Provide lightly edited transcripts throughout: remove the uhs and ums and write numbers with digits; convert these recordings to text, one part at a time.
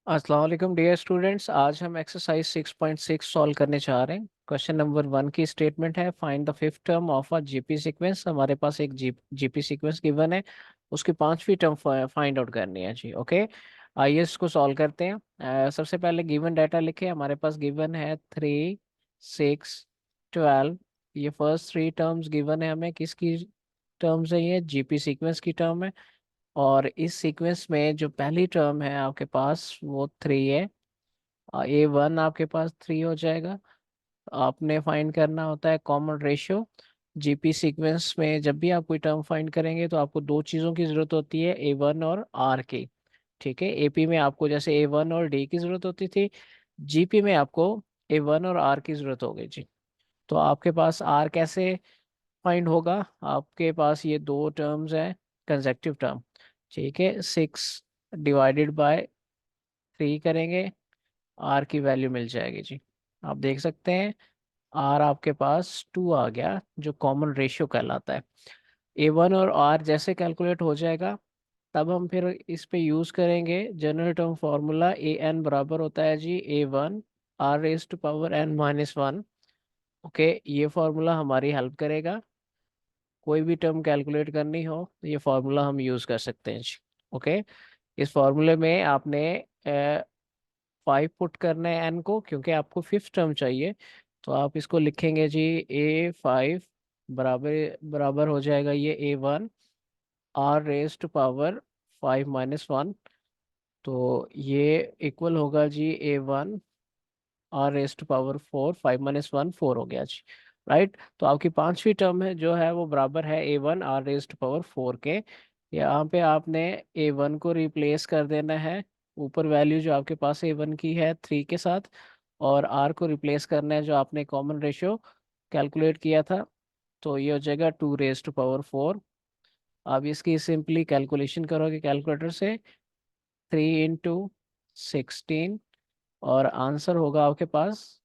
अस्सलाम वालेकुम dear students. आज हम एक्सरसाइज 6.6 सॉल्व करने जा रहे हैं। क्वेश्चन नंबर 1 की स्टेटमेंट है, find the fifth term of a GP sequence. हमारे पास एक जीपी सीक्वेंस गिवन है, उसकी पांचवी टर्म फाइंड आउट करनी है जी। ओके, आइए इसको सॉल्व करते हैं। सबसे पहले गिवन डाटा लिखे। हमारे पास गिवन है 3, 6, 12। ये फर्स्ट थ्री टर्म्स गिवन है हमें। किसकी टर्म्स है? ये जीपी सीक्वेंस की टर्म है। और इस सीक्वेंस में जो पहली टर्म है आपके पास वो 3 है। A1 आपके पास 3 हो जाएगा। आपने फाइंड करना होता है कॉमन रेशियो। जीपी सीक्वेंस में जब भी आप कोई टर्म फाइंड करेंगे तो आपको दो चीज़ों की ज़रूरत होती है, A1 और R की। ठीक है, एपी में आपको जैसे A1 और D की ज़रूरत होती थी, जीपी में आपको A1 और R की ज़रूरत होगी जी। तो आपके पास R कैसे फाइंड होगा? आपके पास ये दो टर्म्स हैं, कंसेक्टिव टर्म। ठीक है, 6/3 करेंगे, आर की वैल्यू मिल जाएगी जी। आप देख सकते हैं आर आपके पास 2 आ गया, जो कॉमन रेशियो कहलाता है। A1 और आर जैसे कैलकुलेट हो जाएगा, तब हम फिर इस पे यूज़ करेंगे general term formula. A n बराबर होता है जी A1 r⁻n−1। ओके, ये फार्मूला हमारी हेल्प करेगा। कोई भी टर्म कैलकुलेट करनी हो तो ये फार्मूला हम यूज़ कर सकते हैं जी। ओके, इस फार्मूले में आपने 5 पुट करना है एन को, क्योंकि आपको फिफ्थ टर्म चाहिए। तो आप इसको लिखेंगे जी, A5 बराबर बराबर हो जाएगा ये A1 r⁻5−1। तो ये इक्वल होगा जी A1 r⁻4, 5−1 4 हो गया जी। राइट, तो आपकी पांचवी टर्म है जो है वो बराबर है A1 r⁻4 के। यहाँ पे आपने A1 को रिप्लेस कर देना है, ऊपर वैल्यू जो आपके पास A1 की है 3 के साथ, और R को रिप्लेस करना है जो आपने कॉमन रेशियो कैलकुलेट किया था। तो ये हो जाएगा 2⁻4। अब इसकी सिंपली कैलकुलेशन करोगे कैलकुलेटर से, 3 × 16, और आंसर होगा आपके पास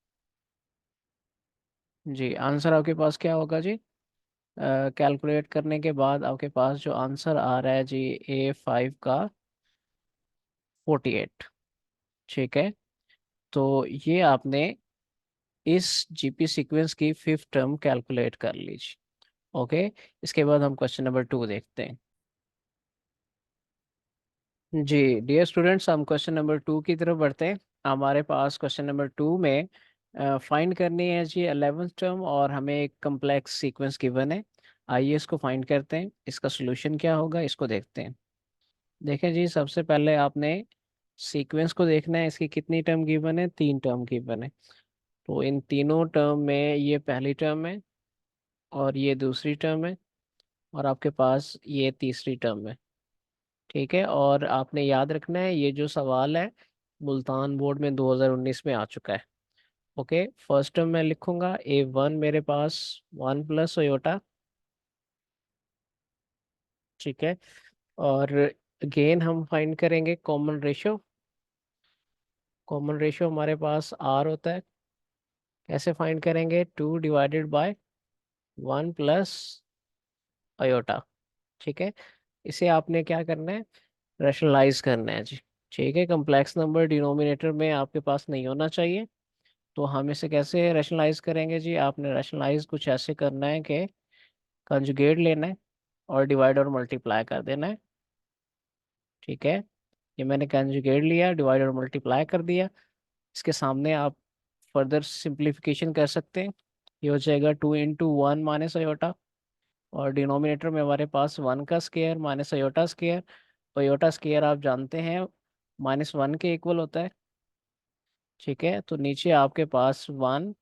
जी। आंसर आपके पास क्या होगा जी? कैलकुलेट करने के बाद आपके पास जो आंसर आ रहा है जी, A5 का 48। ठीक है, तो ये आपने इस जीपी सीक्वेंस की फिफ्थ टर्म कैलकुलेट कर लीजिए। ओके, इसके बाद हम क्वेश्चन नंबर 2 देखते हैं। जी डियर स्टूडेंट्स, हम क्वेश्चन नंबर 2 की तरफ बढ़ते हैं। हमारे पास क्वेश्चन नंबर 2 में फाइंड करनी है जी 11th टर्म, और हमें एक कम्प्लेक्स सीक्वेंस गिवन है। आइए इसको फाइंड करते हैं, इसका सोल्यूशन क्या होगा इसको देखते हैं। देखें जी, सबसे पहले आपने सीक्वेंस को देखना है, इसकी कितनी टर्म गिवन है? 3 टर्म गिवन है। तो इन तीनों टर्म में ये पहली टर्म है, और ये दूसरी टर्म है, और आपके पास ये तीसरी टर्म है। ठीक है, और आपने याद रखना है ये जो सवाल है मुल्तान बोर्ड में 2019 में आ चुका है। ओके, फर्स्ट टर्म मैं लिखूंगा A1 मेरे पास 1 + i। ठीक है, और अगेन हम फाइंड करेंगे कॉमन रेशियो। कॉमन रेशियो हमारे पास R होता है। कैसे फाइंड करेंगे? 2/1 + i। ठीक है, इसे आपने क्या करना है? रैशनलाइज करना है जी। ठीक है, कम्प्लेक्स नंबर डिनोमिनेटर में आपके पास नहीं होना चाहिए। तो हम इसे कैसे रैशनलाइज करेंगे जी? आपने रैशनलाइज कुछ ऐसे करना है कि कंजुगेट लेना है और डिवाइड और मल्टीप्लाई कर देना है। ठीक है, ये मैंने कंजुगेट लिया, डिवाइड और मल्टीप्लाई कर दिया। इसके सामने आप फर्दर सिंप्लीफिकेशन कर सकते हैं। ये हो जाएगा 2 × 1 - i, और डिनोमिनेटर में हमारे पास 1 का square minus iota square. Iota square आप जानते हैं -1 के इक्वल होता है। ठीक है, तो नीचे आपके पास 1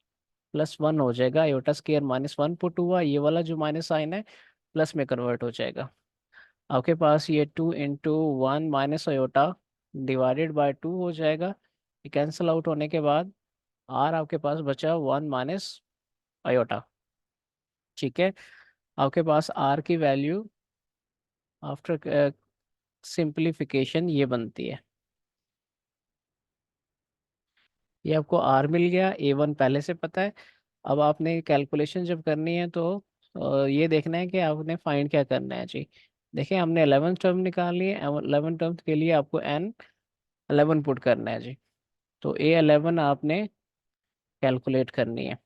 + 1 हो जाएगा। आयोटा स्क्वायर -1 पुट हुआ, ये वाला जो माइनस साइन है प्लस में कन्वर्ट हो जाएगा। आपके पास ये 2 × 1 - आयोटा डिवाइडेड बाय 2 हो जाएगा। ये कैंसिल आउट होने के बाद आर आपके पास बचा 1 - आयोटा। ठीक है, आपके पास आर की वैल्यू आफ्टर सिंप्लीफिकेशन ये बनती है। ये आपको आर मिल गया, A1 पहले से पता है। अब आपने कैलकुलेशन जब करनी है तो ये देखना है कि आपने फाइंड क्या करना है जी। देखिए, हमने 11 टर्म निकाल लिए। 11 टर्म के लिए आपको n 11 पुट करना है जी। तो A11 आपने कैलकुलेट करनी है।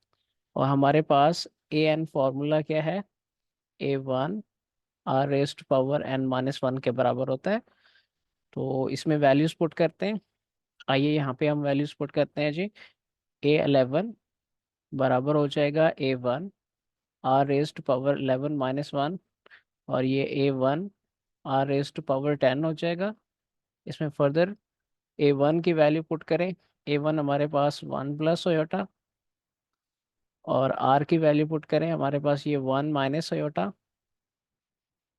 और हमारे पास an फॉर्मूला क्या है? A1 r⁻n−1 के बराबर होता है। तो इसमें वैल्यूज पुट करते हैं। आइए यहाँ पे हम वैल्यूज पुट करते हैं जी। A11 बराबर हो जाएगा A1 r⁻11−1, और ये A1 r⁻10 हो जाएगा। इसमें फर्दर A1 की वैल्यू पुट करें। A1 हमारे पास 1 + आयोटा, और R की वैल्यू पुट करें, हमारे पास ये 1 - आयोटा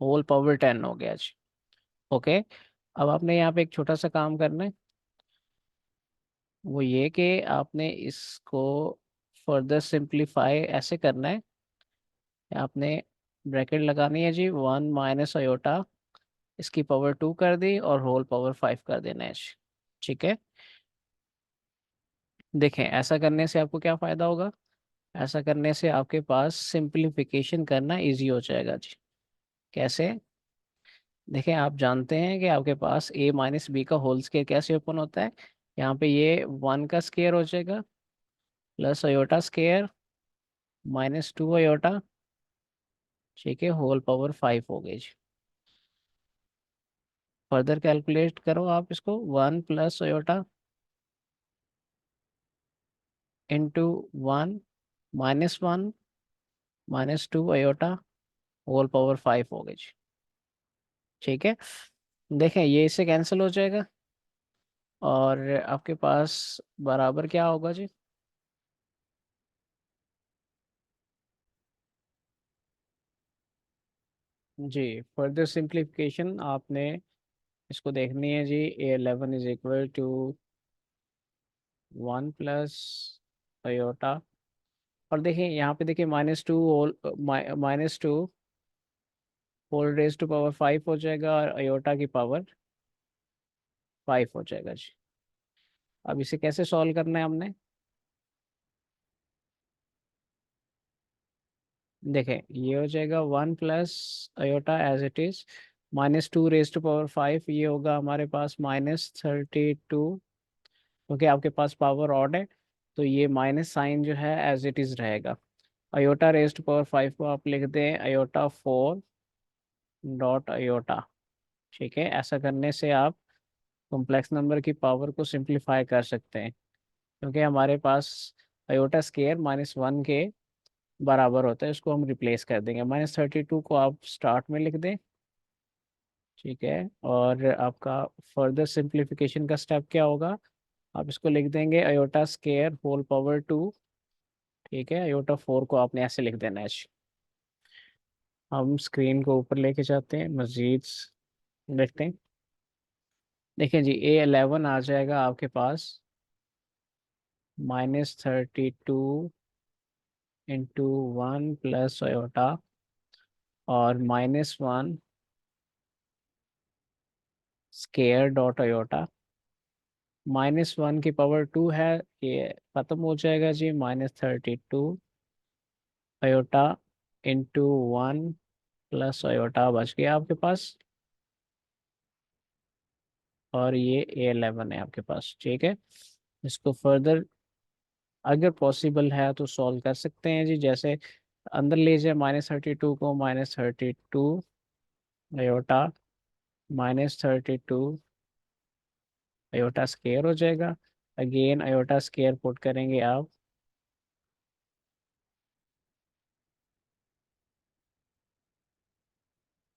होल पावर 10 हो गया जी। ओके। अब आपने यहाँ पे एक छोटा सा काम करना है, वो ये कि आपने इसको फर्दर सिंप्लीफाई ऐसे करना है। आपने ब्रैकेट लगानी है जी, 1 - आयोटा, इसकी पावर 2 कर दी और होल पावर 5 कर देना है जी। ठीक है। देखें, ऐसा करने से आपको क्या फ़ायदा होगा? ऐसा करने से आपके पास सिंप्लीफिकेशन करना इजी हो जाएगा जी। कैसे? देखें, आप जानते हैं कि आपके पास a - b का होल स्केयर कैसे ओपन होता है। यहाँ पे ये 1 का स्केयर हो जाएगा, प्लस आयोटा स्केयर -2 आयोटा, ठीक है, होल पावर 5 हो गई जी। फर्दर कैलकुलेट करो आप इसको, 1 + iota into 1 - 1 -2 iota whole power 5 हो गई जी। ठीक है। देखें, ये इससे कैंसिल हो जाएगा, और आपके पास बराबर क्या होगा जी? जी, फर्दर सिंप्लीफिकेशन आपने इसको देखनी है जी। A11 = 1 + आयोटा, और देखिए यहाँ पे देखिए -2 whole -2 whole raise to power 5 हो जाएगा, और आयोटा की पावर 5 हो जाएगा जी। अब इसे कैसे सॉल्व करना है हमने? देखें, ये हो जाएगा 1 + iota as it is, -2 raise to power 5, ये होगा हमारे पास -32, क्योंकि आपके पास पावर ऑड है, तो ये माइनस साइन जो है एज इट इज रहेगा। आयोटा रेज टू पावर 5 को आप लिख दें आयोटा 4 डॉट आयोटा। ठीक है। ऐसा करने से आप कॉम्प्लेक्स नंबर की पावर को सिंप्लीफाई कर सकते हैं, क्योंकि हमारे पास आयोटा स्केयर -1 के बराबर होता है। इसको हम रिप्लेस कर देंगे, -32 को आप स्टार्ट में लिख दें। ठीक है। और आपका फर्दर सिंप्लीफिकेशन का स्टेप क्या होगा? आप इसको लिख देंगे आयोटा स्केयर होल पावर 2। ठीक है। आयोटा 4 को आपने ऐसे लिख देना है। हम स्क्रीन को ऊपर लेके जाते हैं, मजीद देखते हैं। देखिए जी, A11 आ जाएगा आपके पास -32 इंटू 1 + आयोटा, और -1 स्केयर डॉट आयोटा, -1 की पावर 2 है, ये खत्म हो जाएगा जी। -32 आयोटा इंटू 1 + आयोटा बच गया आपके पास, और ये A11 है आपके पास। ठीक है। इसको फर्दर अगर पॉसिबल है तो सॉल्व कर सकते हैं जी। जैसे अंदर ले जाए -32 को, -32 आयोटा -32 आयोटा स्केयर हो जाएगा। अगेन आयोटा स्केयर पुट करेंगे आप,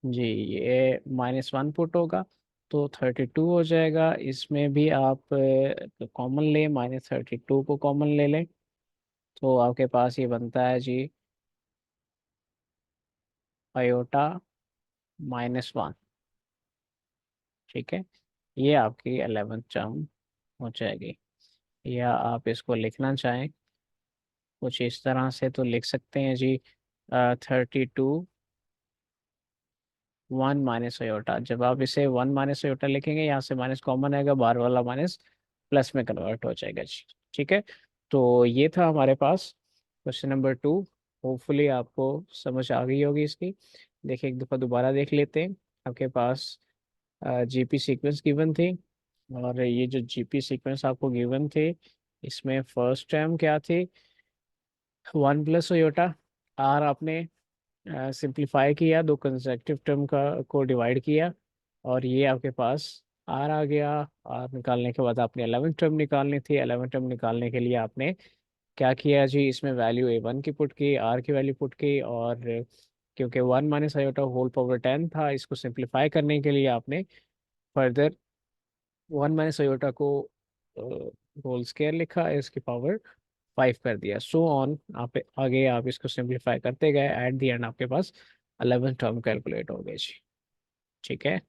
जी, ये -1 पुट होगा, तो 32 हो जाएगा। इसमें भी आप कॉमन लें, -32 को कॉमन ले लें, तो आपके पास ये बनता है जी आयोटा -1। ठीक है। ये आपकी 11th टर्म हो जाएगी। या आप इसको लिखना चाहें कुछ इस तरह से तो लिख सकते हैं जी, 32 1 - आयोटा। जब आप इसे 1 - आयोटा लिखेंगे, यहाँ से माइनस कॉमन आएगा, बाहर वाला माइनस प्लस में कन्वर्ट हो जाएगा जी। ठीक है। तो ये था हमारे पास क्वेश्चन नंबर 2। होपफुली आपको समझ आ गई होगी इसकी। देखिए, एक दफ़ा दोबारा देख लेते हैं। आपके पास जीपी सीक्वेंस गिवन थी, और ये जो जीपी सीक्वेंस आपको गिवन थे, इसमें फर्स्ट टर्म क्या थी, 1 + आयोटा। आर आपने सिंप्लीफाई किया, दो कंसेक्टिव टर्म का को डिवाइड किया, और ये आपके पास आर आ गया। आर निकालने के बाद आपने 11th टर्म निकालनी थी। 11th टर्म निकालने के लिए आपने क्या किया जी, इसमें वैल्यू A1 की पुट की, आर की वैल्यू पुट की, और क्योंकि 1 - आयोटा होल पावर 10 था, इसको सिंप्लीफाई करने के लिए आपने फर्दर 1 - आयोटा को होल स्क्वायर लिखा, इसकी पावर 5 कर दिया, सो ऑन। आप आगे आप इसको सिंप्लीफाई करते गए, एट द एंड आपके पास 11 टर्म कैलकुलेट हो गए जी। ठीक है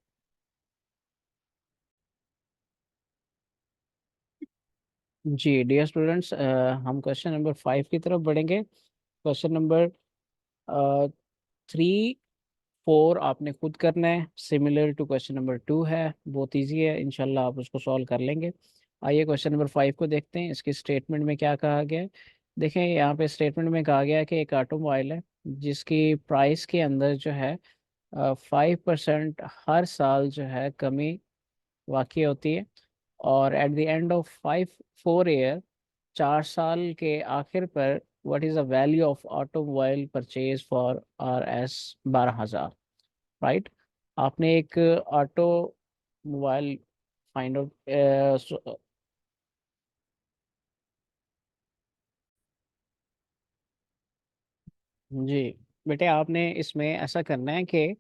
जी डियर स्टूडेंट्स, हम क्वेश्चन नंबर 5 की तरफ बढ़ेंगे। क्वेश्चन नंबर 3, 4 आपने खुद करना है, सिमिलर टू क्वेश्चन नंबर 2 है, बहुत इजी है, इंशाल्लाह आप उसको सॉल्व कर लेंगे। आइए क्वेश्चन नंबर 5 को देखते हैं, इसकी स्टेटमेंट में क्या कहा गया है। देखें यहाँ पे स्टेटमेंट में कहा गया है कि एक ऑटोमोबाइल है जिसकी प्राइस के अंदर जो है 5% हर साल जो है कमी वाकई होती है, और eight the end of 4 year, 4 साल के आखिर पर, what is the value of automobile purchase for RS 12,000। Right, आपने एक ऑटो मोबाइल फाइंड आउट। जी बेटे, आपने इसमें ऐसा करना है कि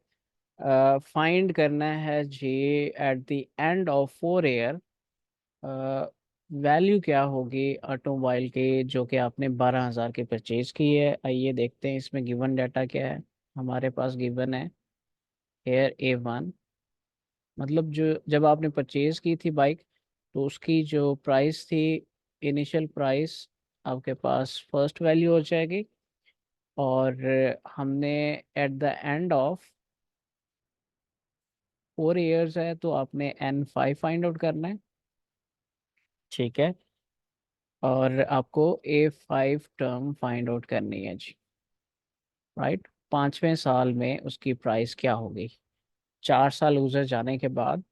फाइंड करना है जी, at the end of 4 year value क्या होगी ऑटोमोबाइल की जो कि आपने 12,000 की परचेज की है। आइए देखते हैं इसमें गिवन डाटा क्या है। हमारे पास गिवन है एयर A1, मतलब जो जब आपने परचेज की थी बाइक, तो उसकी जो प्राइस थी, इनिशियल प्राइस आपके पास फर्स्ट वैल्यू हो जाएगी, और हमने eight the end of 4 years है तो आपने N5 फाइंड आउट करना है। ठीक है, और आपको A5 टर्म फाइंड आउट करनी है जी। राइट, 5वें साल में उसकी प्राइस क्या होगी, 4 साल गुजर जाने के बाद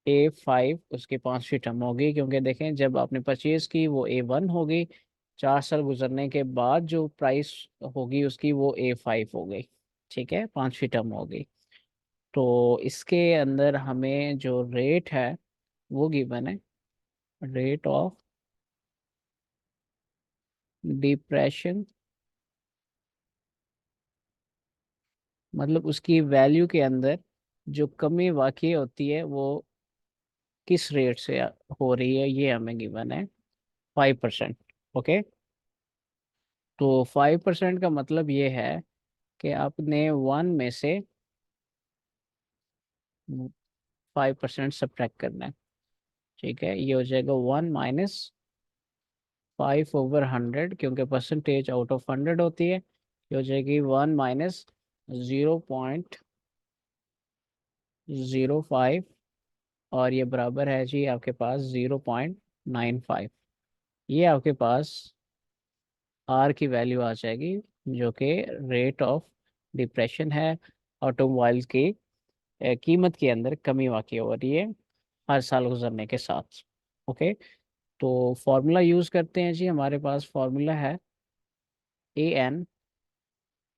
A5 उसकी 5वीं टर्म होगी, क्योंकि देखें जब आपने परचेज की वो A1 होगी, 4 साल गुजरने के बाद जो प्राइस होगी उसकी वो A5 हो गई। ठीक है, 5वीं टर्म होगी। तो इसके अंदर हमें जो रेट है वो गिवन है, रेट ऑफ डिप्रेशन, मतलब उसकी वैल्यू के अंदर जो कमी वाकई होती है वो किस रेट से हो रही है, ये हमें गिवन है 5%। ओके, तो 5% का मतलब ये है कि आपने 1 में से 5% सब्ट्रैक्ट करना है। ठीक है, ये हो जाएगा 1 - 5/100, क्योंकि परसेंटेज आउट ऑफ 100 होती है। ये हो जाएगी 1 - 0.05, और ये बराबर है जी आपके पास 0.95। ये आपके पास आर की वैल्यू आ जाएगी, जो कि रेट ऑफ डिप्रेशन है, ऑटोमोबाइल की कीमत के अंदर कमी वाकई हो रही है हर साल गुजरने के साथ। ओके, तो फॉर्मूला यूज़ करते हैं जी। हमारे पास फॉर्मूला है AN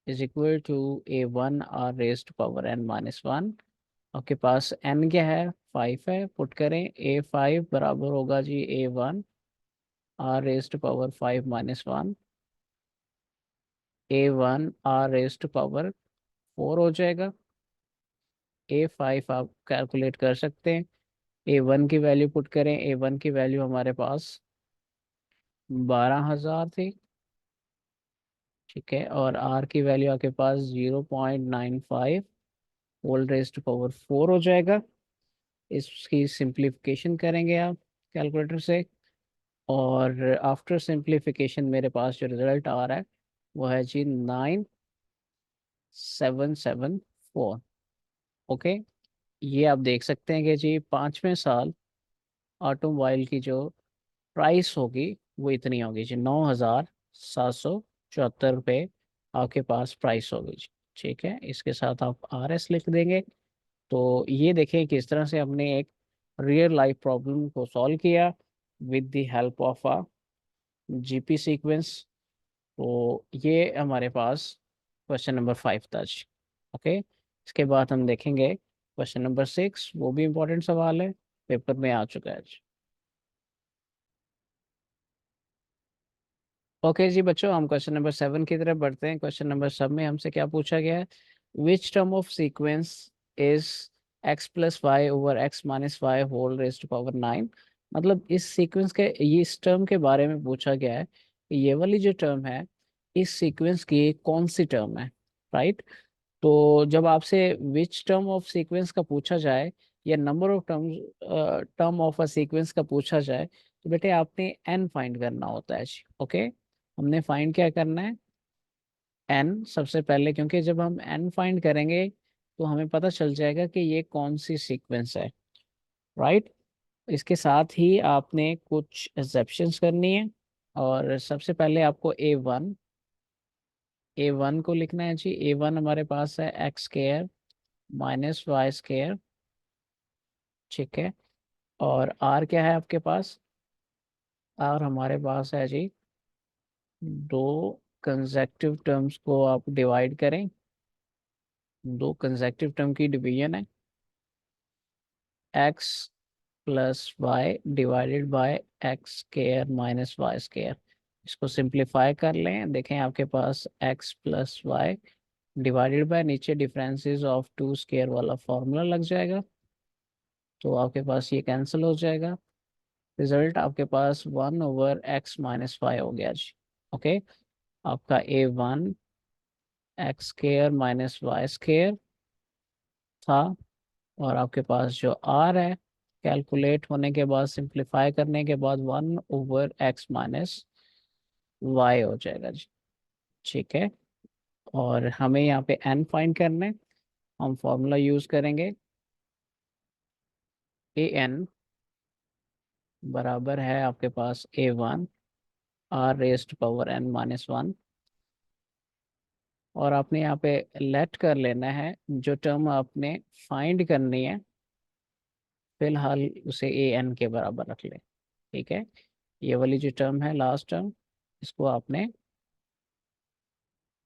= A1 R⁻n - 1। आपके पास n क्या है, 5 है, पुट करें A5 बराबर होगा जी A1 R⁻5 - 1, A1 R⁻4 हो जाएगा। A5 आप कैलकुलेट कर सकते हैं, A1 की वैल्यू पुट करें, A1 की वैल्यू हमारे पास 12,000 थी। ठीक है, और R की वैल्यू आपके पास 0.95 होल रेज़्ड टू पावर 4 हो जाएगा। इसकी सिंप्लीफिकेशन करेंगे आप कैलकुलेटर से, और आफ्टर सिंप्लीफिकेशन मेरे पास जो रिजल्ट आ रहा है वो है जी 9,774। ओके, ये आप देख सकते हैं कि जी 5वें साल ऑटोमोबाइल की जो प्राइस होगी वो इतनी होगी जी, 9,774 रुपये आपके पास प्राइस होगी जी। ठीक है, इसके साथ आप RS लिख देंगे। तो ये देखें किस तरह से हमने एक रियल लाइफ प्रॉब्लम को सॉल्व किया with the help of a GP sequence. तो ये हमारे पास क्वेश्चन नंबर 5 था जी। ओके, इसके बाद हम देखेंगे क्वेश्चन नंबर 6, वो भी इम्पोर्टेंट सवाल है, पेपर में आ चुका है जी। ओके जी बच्चों, हम क्वेश्चन नंबर 7 की तरफ बढ़ते हैं। क्वेश्चन नंबर 7 में हमसे क्या पूछा गया है? Which term of sequence is X plus Y over X minus Y whole raise to power 9। मतलब इस सीक्वेंस के, ये इस टर्म के बारे में पूछा गया है कि ये वाली जो टर्म है इस सीक्वेंस की कौन सी टर्म है, राइट। तो जब आपसे विच टर्म ऑफ सीक्वेंस का पूछा जाए या number of term of a sequence का पूछा जाए, तो बेटे आपने एन फाइंड करना होता है जी। ओके, हमने फाइंड क्या करना है? एन सबसे पहले, क्योंकि जब हम एन फाइंड करेंगे तो हमें पता चल जाएगा कि ये कौन सी सीक्वेंस है, राइट। इसके साथ ही आपने कुछ एक्सेप्शंस करनी है। और सबसे पहले आपको ए वन को लिखना है जी। ए वन हमारे पास है X square minus Y square, ठीक है। और आर क्या है आपके पास? आर हमारे पास है जी, दो कंसेक्टिव टर्म्स को आप डिवाइड करें, दो कंसेक्टिव टर्म की डिवीजन है, x plus Y divided by x square minus Y square. इसको सिंप्लीफाई कर लें, देखें आपके पास x plus Y divided by, नीचे डिफरेंसेस ऑफ टू स्केयर वाला फॉर्मूला लग जाएगा, तो आपके पास ये कैंसिल हो जाएगा। रिजल्ट आपके पास 1/x - 5 हो गया जी। ओके, आपका A1 X square minus Y square था। और आपके पास जो आर है, कैलकुलेट होने के बाद, सिंप्लीफाई करने के बाद 1/x - y हो जाएगा जी, ठीक है। और हमें यहाँ पे n फाइंड करना है। हम फॉर्मूला यूज करेंगे, an बराबर है आपके पास A1 r raised power n-1। और आपने यहाँ पे लेट कर लेना है जो टर्म आपने फाइंड करनी है, फिलहाल उसे an के बराबर रख ले, ठीक है। ये वाली जो टर्म है लास्ट टर्म, इसको आपने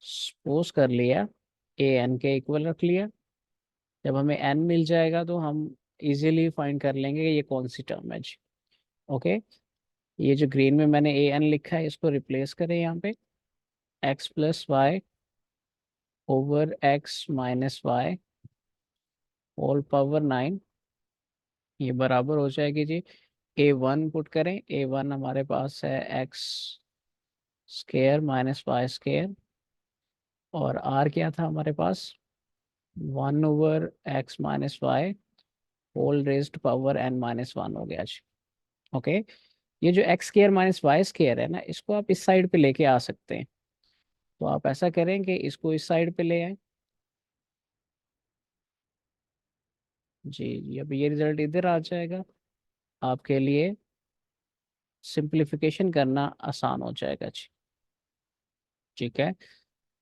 सपोज कर लिया, an के इक्वल रख लिया। जब हमें n मिल जाएगा तो हम इजीली फाइंड कर लेंगे कि ये कौन सी टर्म है जी। ओके, ये जो ग्रीन में मैंने an लिखा है इसको रिप्लेस करें यहाँ पे, x plus Y over X minus Y whole power 9, ये बराबर हो जाएगी जी। A1 पुट करें, A1 हमारे पास है X square minus Y square, और R क्या था हमारे पास? 1/x - 5 whole raised power n-1 हो गया जी। ओके, ये जो X square minus Y square है ना, इसको आप इस साइड पे लेके आ सकते हैं। तो आप ऐसा करें कि इसको इस साइड पे ले आए जी जी। अब ये रिजल्ट इधर आ जाएगा, आपके लिए सिंप्लीफिकेशन करना आसान हो जाएगा जी, ठीक है।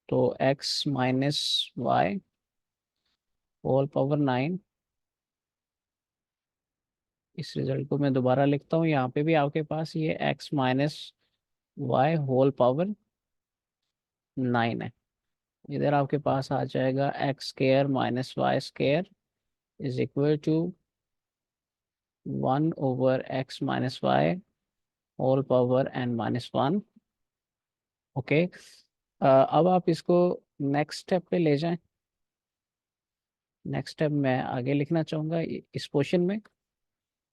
तो x minus Y whole power 9, इस रिजल्ट को मैं दोबारा लिखता हूँ, यहाँ पे भी आपके पास ये x - y होल पावर 9 है। इधर आपके पास आ जाएगा X square minus Y square is equal to 1/x - 5 whole power n-1। Okay, अब आप इसको नेक्स्ट स्टेप पे ले जाएं। नेक्स्ट स्टेप मैं आगे लिखना चाहूँगा इस पोर्शन में,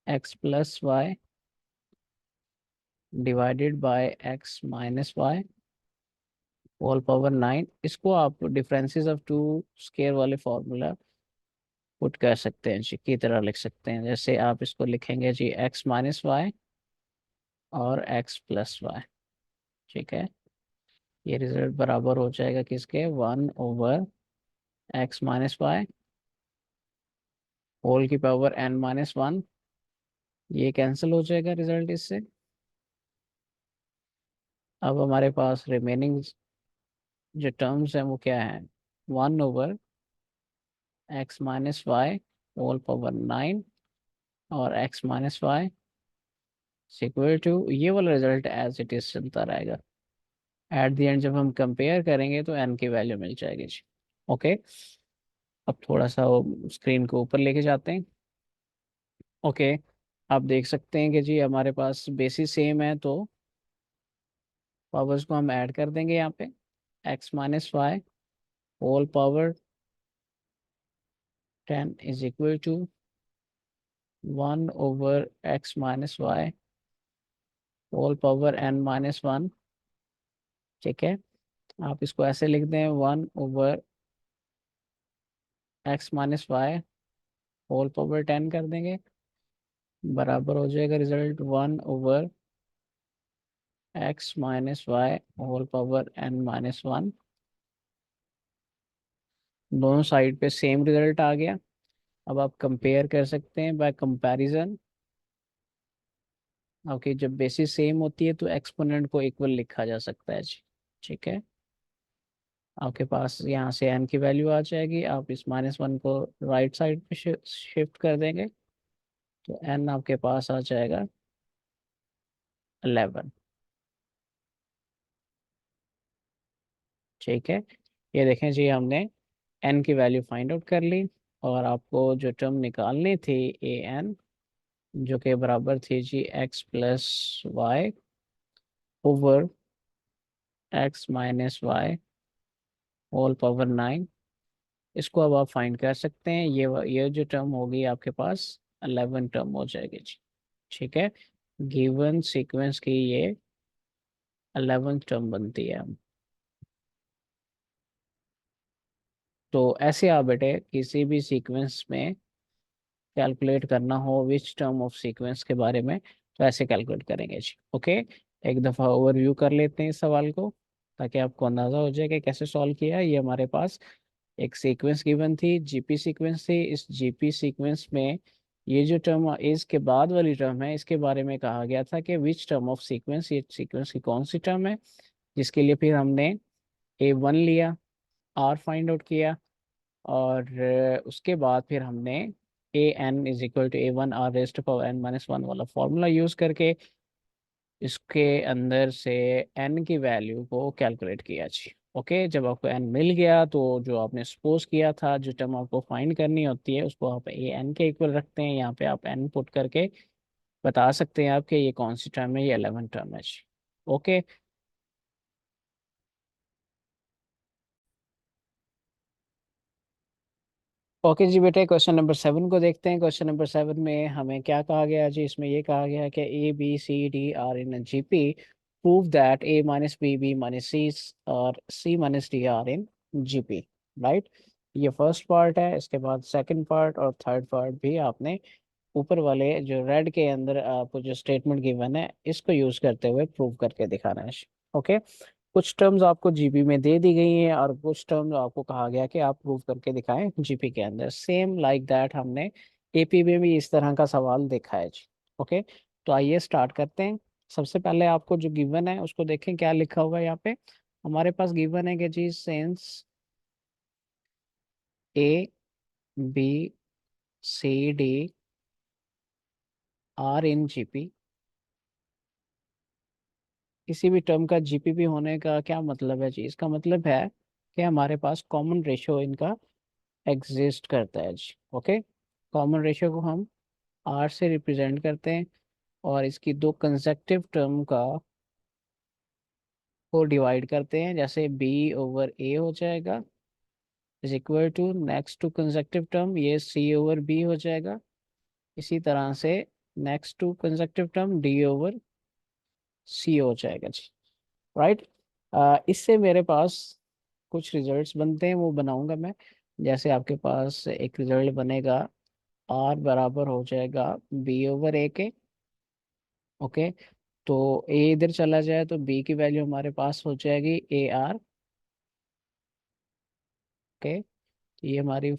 X plus Y divided by X minus Y whole power 9। इसको आप डिफरेंसेस ऑफ टू स्केयर वाले फॉर्मूला पुट कर सकते हैं जी, की तरह लिख सकते हैं। जैसे आप इसको लिखेंगे जी एक्स माइनस वाई और एक्स प्लस वाई, ठीक है। ये रिजल्ट बराबर हो जाएगा किसके? 1/x - 5 होल की पावर n-1। ये कैंसिल हो जाएगा रिजल्ट इससे। अब हमारे पास रिमेनिंग जो टर्म्स हैं वो क्या है? 1/x - 5 होल पावर 9 और x minus Y equal to, ये वाला रिजल्ट एज इट इज चलता रहेगा। एट द एंड जब हम कंपेयर करेंगे तो n की वैल्यू मिल जाएगी जी। ओके, अब थोड़ा सा स्क्रीन को ऊपर लेके जाते हैं। ओके, आप देख सकते हैं कि जी हमारे पास बेसिस सेम है, तो पावर्स को हम ऐड कर देंगे यहाँ पे। x minus Y whole power 10 is equal to 1/x - y whole power n minus 1। ठीक है, आप इसको ऐसे लिख दें, 1/x - y होल पावर 10 कर देंगे, बराबर हो जाएगा result 1/x - y whole power n minus 1। दोनों साइड पे सेम रिजल्ट आ गया। अब आप कंपेयर कर सकते हैं बाय कंपैरिजन। ओके, जब बेसिस सेम होती है तो एक्सपोनेंट को इक्वल लिखा जा सकता है जी। ठीक है, आपके पास यहाँ से n की वैल्यू आ जाएगी, आप इस -1 को राइट साइड पे शिफ्ट कर देंगे, तो n आपके पास आ जाएगा 11। ठीक है, ये देखें जी, हमने n की वैल्यू फाइंड आउट कर ली। और आपको जो टर्म निकालनी थी ए एन, जो कि बराबर थी जी x+y over x - y whole power 9, इसको अब आप फाइंड कर सकते हैं। ये जो टर्म होगी आपके पास 11 टर्म हो जाएगी जी। ठीक है, गिवन सीक्वेंस की ये 11 टर्म बनती है। तो ऐसे आप बेटे किसी भी सीक्वेंस में कैलकुलेट करना हो विच टर्म ऑफ सीक्वेंस के बारे में, तो ऐसे कैलकुलेट करेंगे जी। ओके, एक दफ़ा ओवरव्यू कर लेते हैं इस सवाल को, ताकि आपको अंदाज़ा हो जाए कि कैसे सॉल्व किया है। ये हमारे पास एक सीक्वेंस गिवन थी, जीपी सीक्वेंस थी। इस जीपी सीक्वेंस में ये जो टर्म इसके बाद वाली टर्म है, इसके बारे में कहा गया था कि विच टर्म ऑफ सीक्वेंस, ये सीक्वेंस की कौन सी टर्म है, जिसके लिए फिर हमने A1 लिया, R फाइंड आउट किया, और उसके बाद फिर हमने AN = A1 R⁻n - 1 वाला फॉर्मूला यूज करके इसके अंदर से n की वैल्यू को कैलकुलेट किया जी। ओके, जब आपको n मिल गया तो जो आपने सपोज किया था, जो टर्म आपको फाइंड करनी होती है, उसको आप ए एन के इक्वल रखते हैं। यहाँ पे आप n पुट करके बता सकते हैं आपके ये कौन सी टर्म है, ये 11 टर्म है जी। ओके, ओके जी बेटे, क्वेश्चन नंबर 7 को देखते हैं। क्वेश्चन नंबर 7 में हमें क्या कहा गया है जी, इसमें ये कहा गया है कि A B C D are in GP, prove that A - B B - C और C - D are in GP. Right, ये फर्स्ट पार्ट है। इसके बाद सेकंड पार्ट और थर्ड पार्ट भी आपने ऊपर वाले जो रेड के अंदर आपको जो स्टेटमेंट गिवन है, इसको यूज करते हुए प्रूव करके दिखाना है। ओके, कुछ टर्म्स आपको जीपी में दे दी गई हैं और कुछ टर्म्स आपको कहा गया कि आप प्रूव करके दिखाएं जीपी के अंदर। सेम लाइक दैट हमने एपी में भी इस तरह का सवाल देखा है जी। ओके, तो आइए स्टार्ट करते हैं। सबसे पहले आपको जो गिवन है उसको देखें, क्या लिखा हुआ है यहाँ पे। हमारे पास गिवन है कि जी since A B C D are in GP, किसी भी टर्म का जीपीपी होने का क्या मतलब है जी, इसका मतलब है कि हमारे पास कॉमन रेशियो इनका एग्जिस्ट करता है जी। ओके, कॉमन रेशियो को हम आर से रिप्रेजेंट करते हैं, और इसकी दो कंसेक्टिव टर्म का को डिवाइड करते हैं, जैसे B/A हो जाएगा is equal to next to consecutive term, ये C/B हो जाएगा। इसी तरह से next to consecutive term D/C हो जाएगा जी। राइट, इससे मेरे पास कुछ रिजल्ट्स बनते हैं, वो बनाऊंगा मैं। जैसे आपके पास एक रिजल्ट बनेगा, R बराबर हो जाएगा B/A के। ओके, तो A इधर चला जाए तो B की वैल्यू हमारे पास हो जाएगी AR। ओके, ये हमारी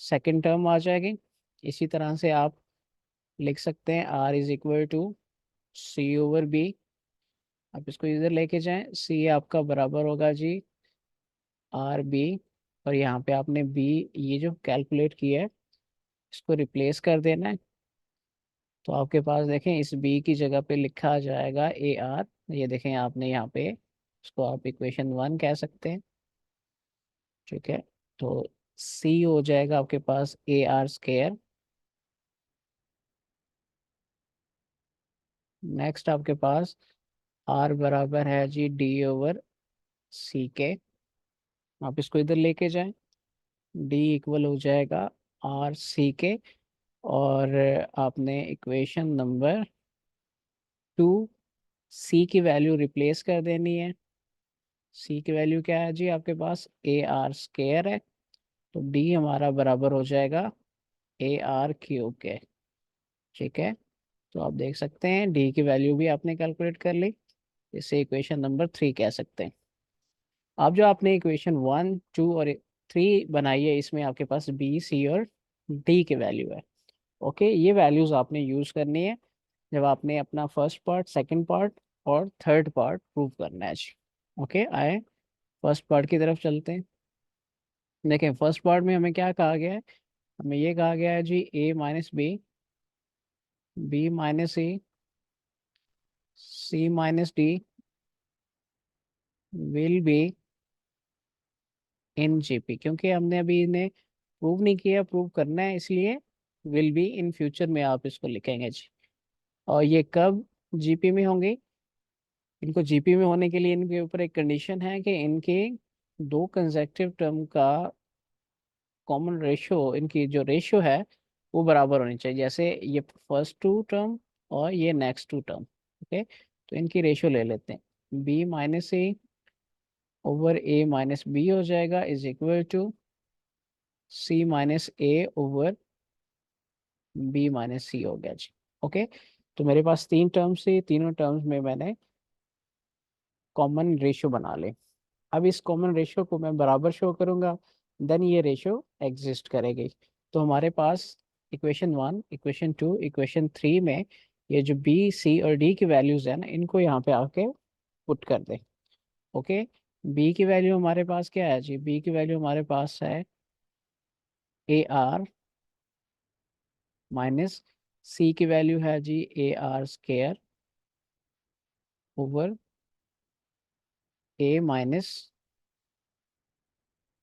सेकंड टर्म आ जाएगी। इसी तरह से आप लिख सकते हैं R = C/B। आप इसको इधर लेके जाएं, C आपका बराबर होगा जी RB, और यहाँ पे आपने B ये जो कैलकुलेट किया है इसको रिप्लेस कर देना है। तो आपके पास देखें इस बी की जगह पे लिखा आ जाएगा ए आर। ये देखें आपने यहाँ पे, इसको आप इक्वेशन 1 कह सकते हैं। ठीक है, तो सी हो जाएगा आपके पास ए आर स्केयर। नेक्स्ट आपके पास आर बराबर है जी डी ओवर सी के। आप इसको इधर लेके जाएं, डी इक्वल हो जाएगा आर सी के। और आपने इक्वेशन नंबर 2 सी की वैल्यू रिप्लेस कर देनी है। सी की वैल्यू क्या है जी आपके पास, ए आर स्केयर है। तो डी हमारा बराबर हो जाएगा ए आर क्यूब के। ठीक है, तो आप देख सकते हैं डी की वैल्यू भी आपने कैलकुलेट कर ली। इसे इक्वेशन नंबर 3 कह सकते हैं। अब जो आपने इक्वेशन 1, 2 और 3 बनाई है, इसमें आपके पास बी सी और डी की वैल्यू है। ओके, ये वैल्यूज आपने यूज करनी है जब आपने अपना फर्स्ट पार्ट, सेकंड पार्ट और थर्ड पार्ट प्रूव करना है जी। ओके, आए फर्स्ट पार्ट की तरफ चलते हैं। देखें फर्स्ट पार्ट में हमें क्या कहा गया है, हमें ये कहा गया है जी A minus B, B minus C, C minus D will be in GP. क्योंकि हमने अभी इन्हें प्रूव नहीं किया, प्रूव करना है, इसलिए विल बी इन फ्यूचर में आप इसको लिखेंगे जी। और ये कब जीपी में होंगे, इनको जीपी में होने के लिए इनके ऊपर एक कंडीशन है कि इनके दो कंसेक्टिव टर्म का कॉमन रेशियो, इनकी जो रेशियो है वो बराबर होनी चाहिए। जैसे ये फर्स्ट टू टर्म और ये नेक्स्ट टू टर्म। ओके, तो इनकी रेशियो ले लेते हैं। B minus A over A minus B हो जाएगा is equal to C minus A over B minus C हो गया जी। ओके, तो मेरे पास तीन टर्म्स थी, तीनों टर्म्स में मैंने कॉमन रेशियो बना ले। अब इस कॉमन रेशियो को मैं बराबर शो करूंगा, देन ये रेशियो एग्जिस्ट करेगी। तो हमारे पास इक्वेशन 1, इक्वेशन 2, इक्वेशन 3 में ये जो बी सी और डी की वैल्यूज है ना, इनको यहाँ पे आके पुट कर दे। ओके, बी की वैल्यू हमारे पास क्या है जी, बी की वैल्यू हमारे पास है ए आर माइनस, सी की वैल्यू है जी A R square over A minus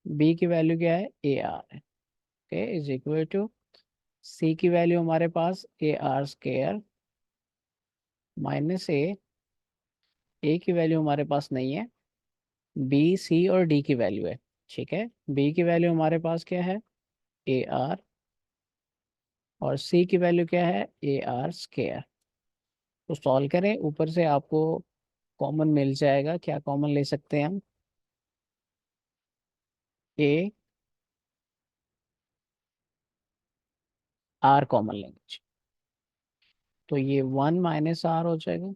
B की वैल्यू क्या है, ए आर है। Okay, is equal to C की वैल्यू हमारे पास A R square minus A की वैल्यू हमारे पास नहीं है, बी सी और डी की वैल्यू है। ठीक है, बी की वैल्यू हमारे पास क्या है, ए आर, और सी की वैल्यू क्या है, ए आर स्केयर। तो सॉल्व करें, ऊपर से आपको कॉमन मिल जाएगा। क्या कॉमन ले सकते हैं हम, ए आर कॉमन लेंगे। तो ये 1 - आर हो जाएगा।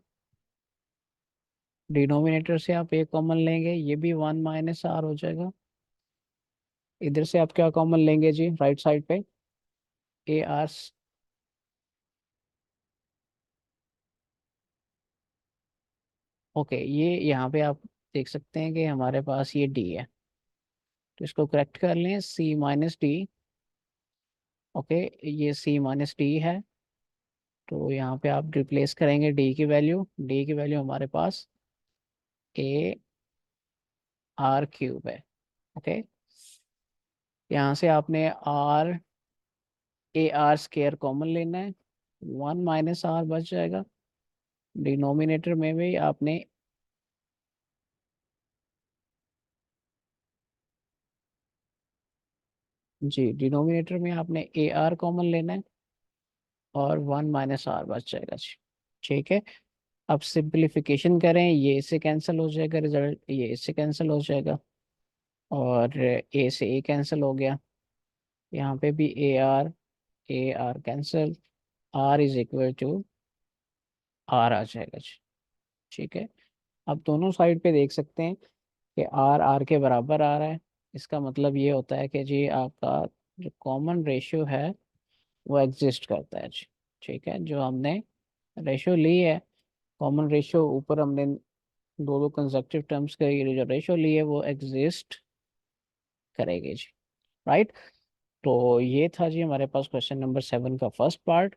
डिनोमिनेटर से आप ए कॉमन लेंगे, ये भी 1 - आर हो जाएगा। इधर से आप क्या कॉमन लेंगे जी, राइट साइड पे, ए आर। ओके, ये यहाँ पे आप देख सकते हैं कि हमारे पास ये डी है, तो इसको करेक्ट कर लें, सी माइनस डी। ओके, ये सी माइनस डी है। तो यहाँ पे आप रिप्लेस करेंगे डी की वैल्यू, डी की वैल्यू हमारे पास ए आर क्यूब है। ओके, यहाँ से आपने R A R square common लेना है, 1 - आर बच जाएगा। डिनोमिनेटर में भी आपने, जी डिनोमिनेटर में आपने ए आर कॉमन लेना है और 1 - आर बच जाएगा जी। ठीक है, अब सिंप्लीफिकेशन करें, ये इससे कैंसिल हो जाएगा, रिजल्ट ये इससे कैंसिल हो जाएगा, और ए से ए कैंसिल हो गया। यहाँ पे भी A R cancel, R is equal to R आ जाएगा जी। ठीक है, अब दोनों साइड पे देख सकते हैं कि आर आर के बराबर आ रहा है। इसका मतलब ये होता है कि जी आपका जो कॉमन रेशियो है वो एग्जिस्ट करता है जी। ठीक है, जो हमने रेशियो ली है, कॉमन रेशियो, ऊपर हमने दो दो कंसेक्टिव टर्म्स का ये जो रेशियो ली है वो एग्जिस्ट करेगी जी। राइट, तो ये था जी हमारे पास क्वेश्चन नंबर 7 का फर्स्ट पार्ट।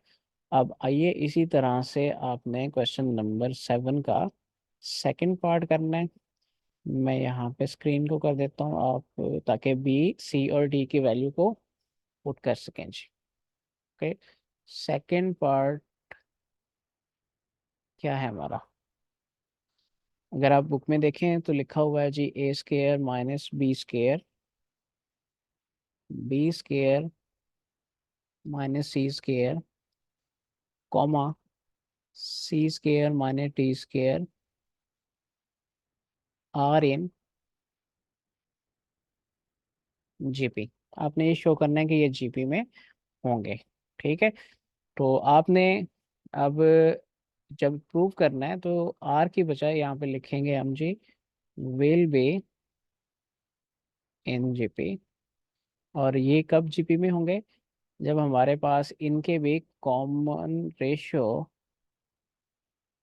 अब आइए इसी तरह से आपने क्वेश्चन नंबर 7 का सेकंड पार्ट करना है। मैं यहाँ पे स्क्रीन को कर देता हूँ आप, ताकि बी सी और डी की वैल्यू को पुट कर सकें जी। ओके, सेकंड पार्ट क्या है हमारा? अगर आप बुक में देखें तो लिखा हुआ है जी A square minus B square minus C square, comma C square minus T square are in GP. आपने ये शो करना है कि ये जीपी में होंगे। ठीक है, तो आपने अब जब प्रूव करना है तो आर की बजाय यहाँ पे लिखेंगे हम जी विल बी इन जीपी। और ये कब जीपी में होंगे? जब हमारे पास इनके भी कॉमन रेशियो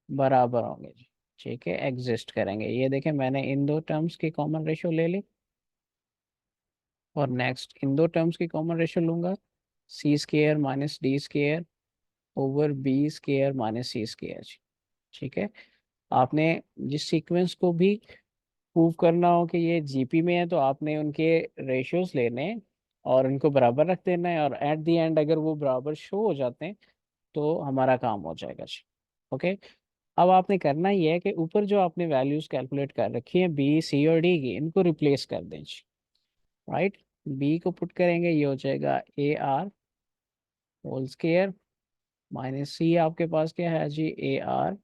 बराबर होंगे जी। ठीक है, एग्जिस्ट करेंगे। ये देखें, मैंने इन दो टर्म्स की कॉमन रेशियो ले ली, और नेक्स्ट इन दो टर्म्स की कॉमन रेशियो लूंगा, C square minus D square over B square minus C square जी। ठीक है, आपने जिस सीक्वेंस को भी प्रूव करना हो कि ये जीपी में है, तो आपने उनके रेशियोज लेने हैं और उनको बराबर रख देना है, और एट द एंड अगर वो बराबर शो हो जाते हैं तो हमारा काम हो जाएगा जी। ओके, अब आपने करना ही है कि ऊपर जो आपने वैल्यूज कैलकुलेट कर रखी हैं बी सी और डी की, इनको रिप्लेस कर दें जी। राइट, बी को पुट करेंगे, ये हो जाएगा A R whole square minus C आपके पास क्या है जी ए आर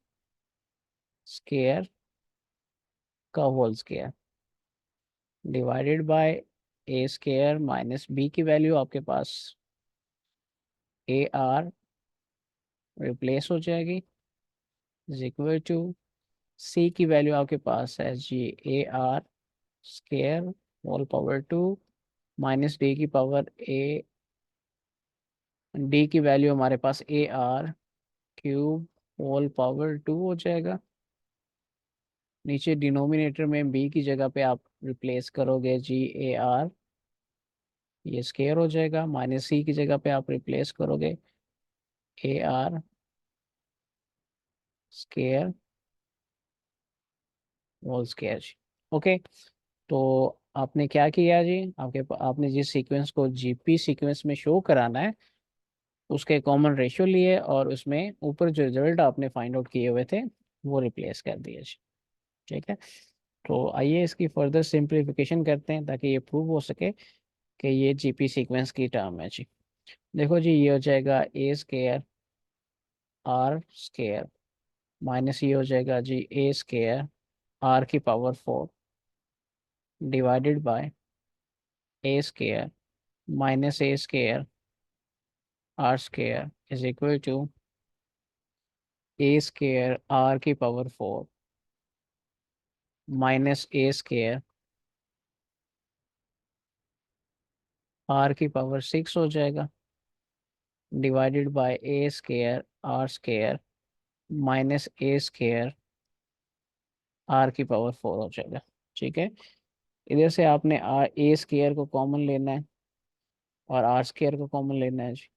स्केयर का whole square divided by A square minus B की वैल्यू आपके पास ए आर रिप्लेस हो जाएगी इज इक्वल टू सी की वैल्यू आपके पास है जी A R square whole power 2 minus D की पावर ए, डी की वैल्यू हमारे पास A R cube whole power 2 हो जाएगा। नीचे डिनोमिनेटर में बी की जगह पे आप रिप्लेस करोगे जी ए आर, ये स्केयर हो जाएगा, माइनस सी की जगह पे आप रिप्लेस करोगे A R square whole square जी। ओके, तो आपने क्या किया जी, आपने जिस सीक्वेंस को जीपी सीक्वेंस में शो कराना है उसके कॉमन रेशियो लिए, और उसमें ऊपर जो रिजल्ट आपने फाइंड आउट किए हुए थे वो रिप्लेस कर दिए जी। ठीक है, तो आइए इसकी फर्दर सिंप्लीफिकेशन करते हैं ताकि ये प्रूव हो सके कि ये जीपी सीक्वेंस की टर्म है जी। देखो जी, ये हो जाएगा A square R square minus ये हो जाएगा जी ए स्केयर आर की power 4 divided by A square minus A square R square is equal to A square R की power 4 minus A square R की पावर 6 हो जाएगा divided by A square R square minus A square R की power 4 हो जाएगा। ठीक है, इधर से आपने आर ए स्केयर को कॉमन लेना है और आर स्केयर को कॉमन लेना है जी।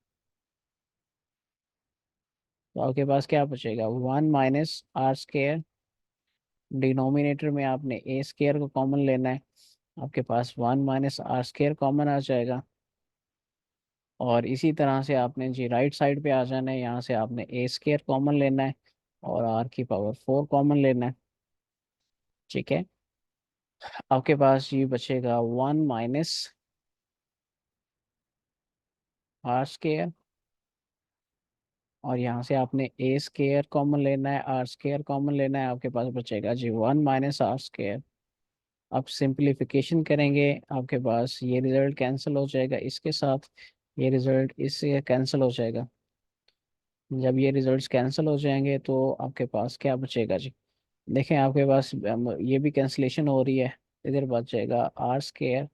तो आपके पास क्या बचेगा, 1 - आर स्केयर, डिनोमिनेटर में आपने ए स्केयर को कॉमन लेना है, आपके पास 1 - आर स्केयर कॉमन आ जाएगा। और इसी तरह से आपने जी राइट साइड पे आ जाना है, यहाँ से आपने ए स्केयर कॉमन लेना है और आर की पावर 4 कॉमन लेना है। ठीक है, आपके पास ये बचेगा 1 - आर स्केयर, और यहाँ से आपने ए स्केयर कॉमन लेना है, आर स्केयर कॉमन लेना है, आपके पास बचेगा जी 1 - आर स्केयर। आप सिंप्लीफिकेशन करेंगे, आपके पास ये रिजल्ट कैंसिल हो जाएगा इसके साथ, ये रिजल्ट इससे कैंसिल हो जाएगा। जब ये रिजल्ट्स कैंसिल हो जाएंगे तो आपके पास क्या बचेगा जी, देखें आपके पास ये भी कैंसिलेशन हो रही है, इधर बच जाएगा R square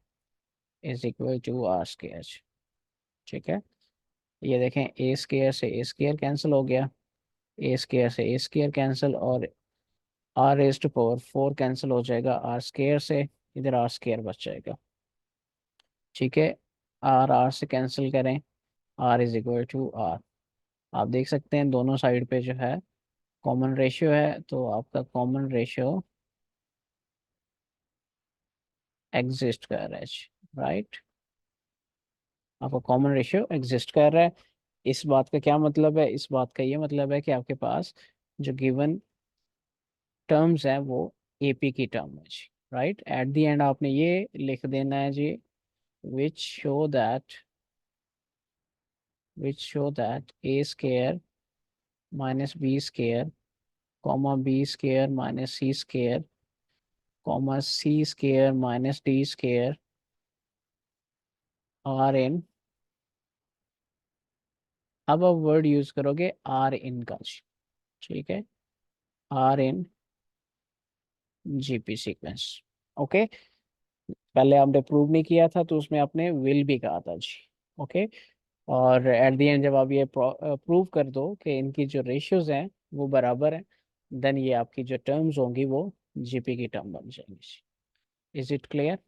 is equal to R square. ठीक है, ये देखें ए स्केयर से ए स्केयर कैंसिल हो गया, ए स्केयर से ए स्केयर कैंसिल, और R raise to power 4 cancel हो जाएगा आर स्केयर से, इधर आर स्केयर बच जाएगा। ठीक है, आर आर से कैंसिल करें, R is equal to R. आप देख सकते हैं दोनों साइड पे जो है कॉमन रेशियो है, तो आपका कॉमन रेशियो एग्जिस्ट कर रहा है, राइट। आपका कॉमन रेशियो एग्जिस्ट कर रहा है। इस बात का क्या मतलब है? इस बात का ये मतलब है कि आपके पास जो गिवन टर्म्स है वो एपी की टर्म है जी, राइट। एट द एंड आपने ये लिख देना है जी, which show that A square minus B square comma B square minus C square comma C square minus D square are in, अब आप वर्ड यूज करोगे आर इन का जी, ठीक है, are in GP sequence. Okay, पहले आपने prove नहीं किया था तो उसमें आपने विल भी कहा था जी। ओके, और एट द एंड जब आप ये प्रूव कर दो कि इनकी जो रेशियोज हैं वो बराबर हैं, देन ये आपकी जो टर्म्स होंगी वो जीपी की टर्म बन जाएंगी। Is it clear?